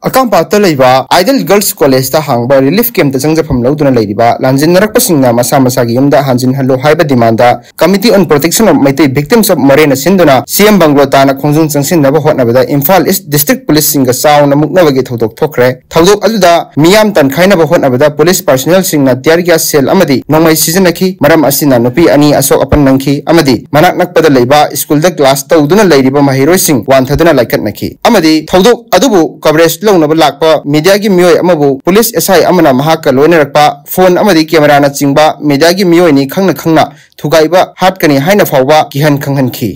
𝗣𝗢𝗟𝗜 𝗦𝗜𝗡𝗚𝗚𝗔 𝗖𝗛𝗔 relief camp तंजफम लौदुना लेरिबा लांजिनरकपसिंगना मसा मसागी युमदा हांजिनहल्लो हाइबा डिमांडा committee on protection of Meitei victims of मरेना सिंदुना सीएम बंगलोताना खोंजुंग चंगसिनबा होटनाबदा इम्फाल ईस्ट डिस्ट्रिक्ट पुलिस सिंगा चावना मुक्नबगे थौदोक थोखरे थौदोक अदुदा मियाम तनखाइनबा होटनाबदा पुलिस पर्सनल सिंगना टियर सेल अमदी नोंमै सिजनखी मरम असिना नुपी अनि असोक अपन नंखी अमदी मनाक नकपदा लेबा स्कूलदा क्लास तौदुना लेरिबा महिरोइसिंग वानथदुना लाइकटनखी अमदी थौदोक अदुबु कवरेज लाकपा मीडिया की मियोय अमबु पुलिस एसआई अमना महाका लोइनरकपा फोन अमदी कैमराना चिंबा मीडिया की मियोयनी खंगना खंगना थुगाइबा हाटकनी हाइना फावबा किहन खंगहनखी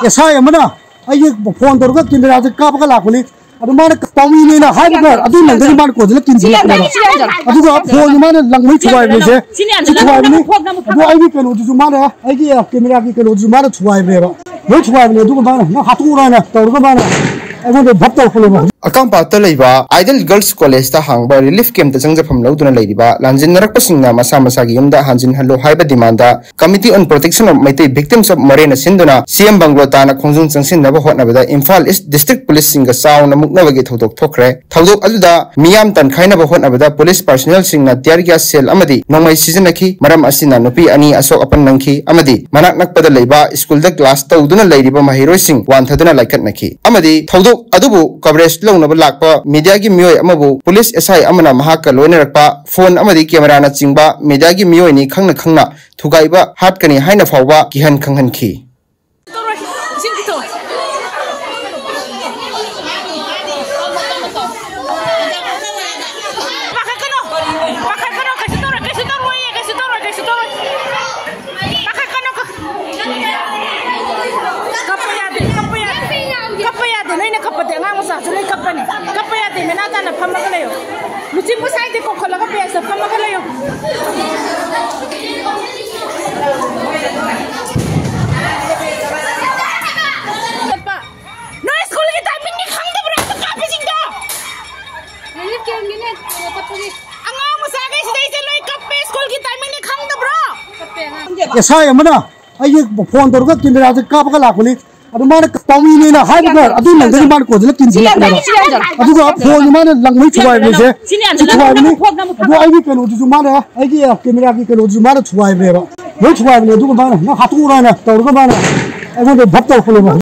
एसआई अमना आई फोन तौर कैमरा से कापका लाखनी माने तौमीनेना हाइबगर अदु नंगदि मान कोजला किनसिला अदुगा फोन माने लंगमै छुवाइबे छुवाइबे अदु आइगी केनो जुजु माने आइगी कैमरा की केनो जुजु माने छुवाइबेबा मै छुवाइबे अदुगा माने न हातुराना तौरगा माने 𝗣𝗢𝗟𝗜 𝗦𝗜𝗡𝗚𝗚𝗔 रिलीफ कैंप तंजफम लौदुना लेरिबा लांजिनरकपसिंगना मसा मसागी युमदा हांजिनहल्लो हाइबा डिमांडा committee on protection of Meitei victims of मरेना सिंदुना सीएम बंगलोताना खोंजुंग चंगसिनबा होटनाबदा इम्फाल ईस्ट डिस्ट्रिक्ट पुलिस सिंगा चावना मुक्नबगे थौदोक थोखरे थौदोक अदुदा मियाम तनखाइनबा होटनाबदा पुलिस पर्सनल सिंगना टियर सेल अमदी नोंमै सिजनखी मरम असिना नुपी अनि असोक अपन नंखी अमदी मनाक नकपदा लेबा स्कूलदा क्लास तौदुना लेरिबा महिरोइसिंग वानथदुना लाइकटनखी अमदी थौदोक कवरेज लाकपा मीडिया की मियोय अमबु पुलिस एसआई अमना महाका लोइनरकपा फोन अमदी कैमराना चिंबा मीडिया की मियोयनी खंगना खंगना थुगाइबा हाटकनी हाइना फावबा किहन खंगहनखी एसआई अमना आई फोन तौर कैमरा से कापका लाखनी माने तौमीनेना हाइबगर अदु नंगदि मान कोजला किनसिला अदुगा फोन माने लंगमै छुवाइबे छुवाइबे अदु आइगी केनो जुजु माने आइगी कैमरा की केनो जुजु माने छुवाइबेबा मै छुवाइबे अदुगा माने न हातुराना तौरगा माने